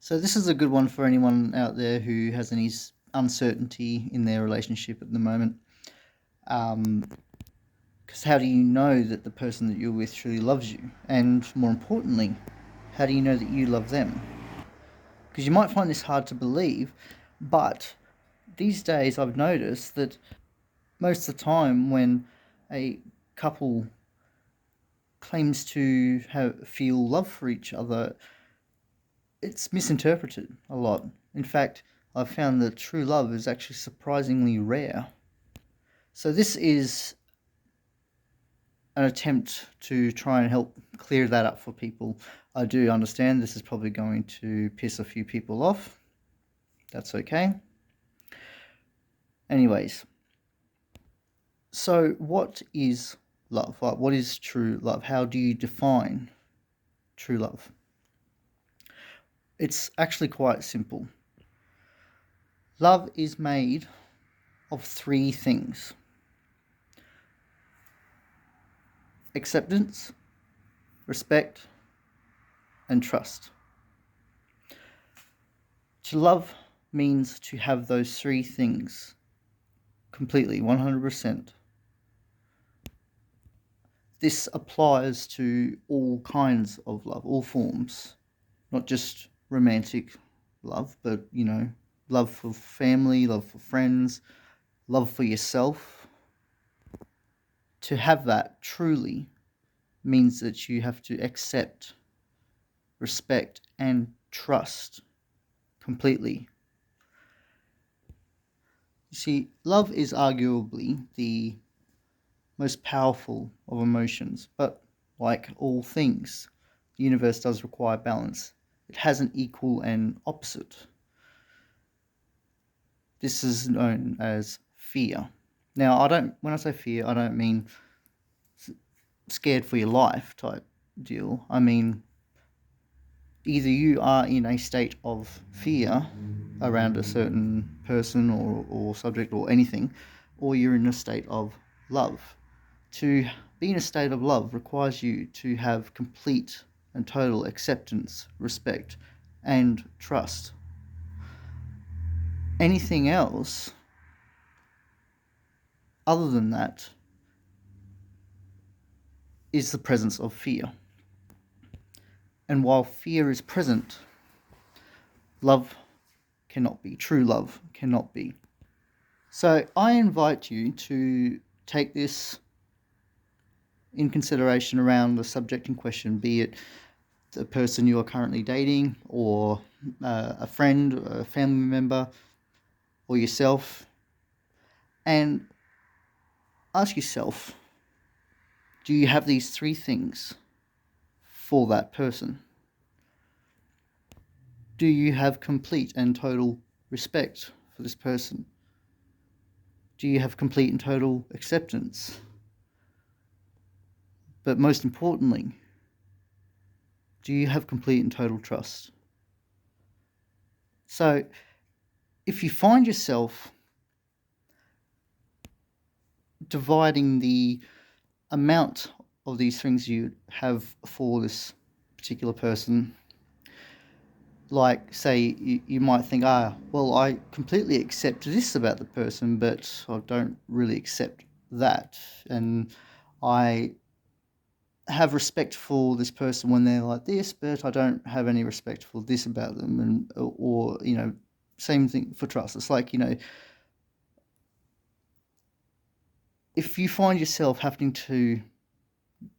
So this is a good one for anyone out there who has any uncertainty in their relationship at the moment. Because how do you know that the person that you're with truly loves you? And more importantly, how do you know that you love them? Because you might find this hard to believe, but these days I've noticed that most of the time when a couple claims to feel love for each other, it's misinterpreted a lot. In fact, I've found that true love is actually surprisingly rare. So this is an attempt to try and help clear that up for people. I do understand this is probably going to piss a few people off. That's okay. Anyways, so what is love? What is true love? How do you define true love? It's actually quite simple. Love is made of three things: acceptance, respect, and trust. To love means to have those three things completely, 100%. This applies to all kinds of love, all forms, not just romantic love, but, love for family, love for friends, love for yourself. To have that truly means that you have to accept, respect, and trust completely. You see, love is arguably the most powerful of emotions, but like all things, the universe does require balance. It has an equal and opposite. This is known as fear. Now, when I say fear, I don't mean scared for your life type deal. I mean, either you are in a state of fear around a certain person or subject or anything, or you're in a state of love. To be in a state of love requires you to have complete and total acceptance, respect, and trust. Anything else other than that is the presence of fear. And while fear is present, love cannot be. True love cannot be. So I invite you to take this in consideration around the subject in question, be it the person you are currently dating, or a friend, a family member, or yourself, and ask yourself, do you have these three things for that person? Do you have complete and total respect for this person? Do you have complete and total acceptance? But most importantly, do you have complete and total trust? So if you find yourself dividing the amount of these things you have for this particular person, like say you might think, well, I completely accept this about the person, but I don't really accept that, and I have respect for this person when they're like this, but I don't have any respect for this about them, and or same thing for trust. It's like, if you find yourself having to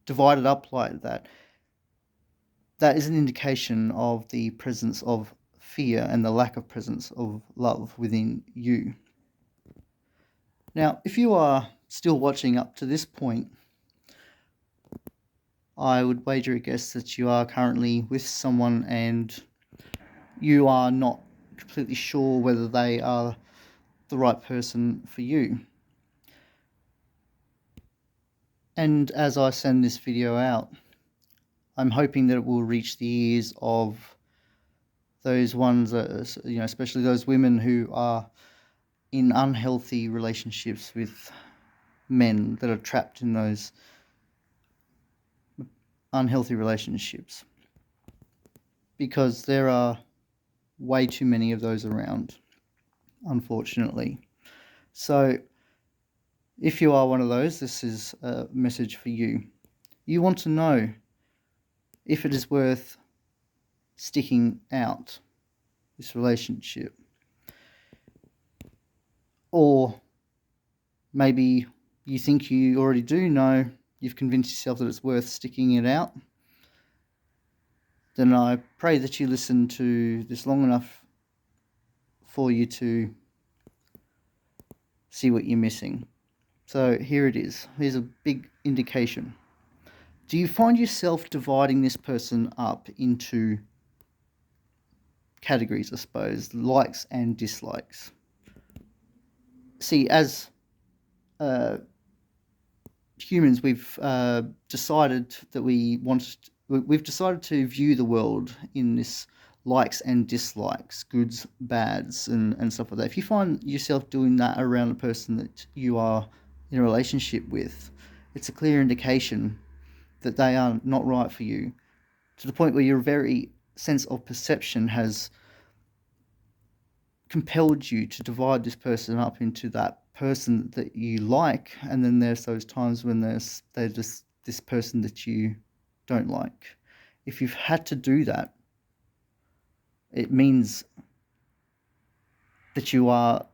divide it up like that, that is an indication of the presence of fear and the lack of presence of love within you. Now, if you are still watching up to this point, I would wager a guess that you are currently with someone and you are not completely sure whether they are the right person for you. And as I send this video out, I'm hoping that it will reach the ears of those ones, especially those women who are in unhealthy relationships with men that are trapped in those unhealthy relationships. Because there are way too many of those around, unfortunately. So if you are one of those, this is a message for you. You want to know if it is worth sticking out this relationship, or maybe you think you already do know, you've convinced yourself that it's worth sticking it out. Then I pray that you listen to this long enough for you to see what you're missing. So here it is. Here's a big indication. Do you find yourself dividing this person up into categories, I suppose, likes and dislikes? See, as humans, we've decided that we've decided to view the world in this likes and dislikes, goods, bads, and stuff like that. If you find yourself doing that around a person that you are in a relationship with, it's a clear indication that they are not right for you, to the point where your very sense of perception has compelled you to divide this person up into that person that you like, and then there's those times when they're just this person that you don't like. If you've had to do that, it means that you are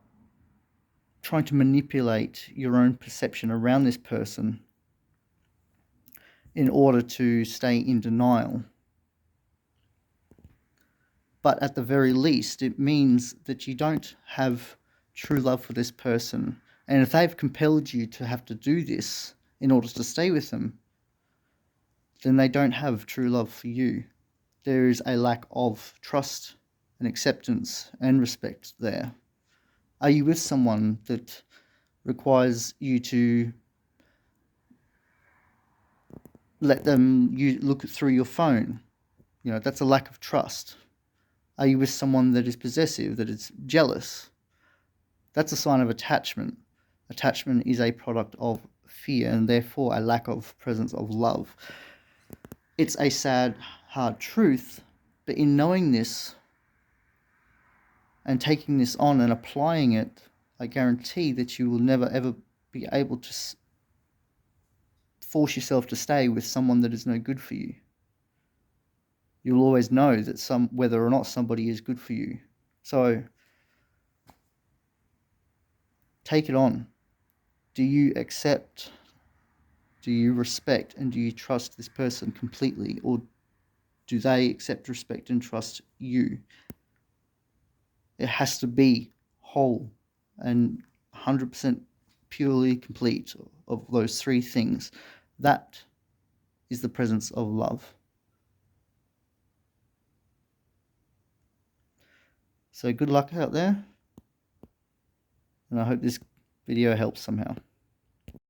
trying to manipulate your own perception around this person in order to stay in denial. But at the very least, it means that you don't have true love for this person. And if they've compelled you to have to do this in order to stay with them, then they don't have true love for you. There is a lack of trust and acceptance and respect there. Are you with someone that requires you to let them look through your phone? That's a lack of trust. Are you with someone that is possessive, that is jealous? That's a sign of attachment. Attachment is a product of fear and therefore a lack of presence of love. It's a sad, hard truth, but in knowing this and taking this on and applying it, I guarantee that you will never ever be able to force yourself to stay with someone that is no good for you. You'll always know that whether or not somebody is good for you. So take it on. Do you accept, do you respect, and do you trust this person completely? Or do they accept, respect, and trust you? It has to be whole and 100% purely complete of those three things. That is the presence of love. So good luck out there, and I hope this video helps somehow.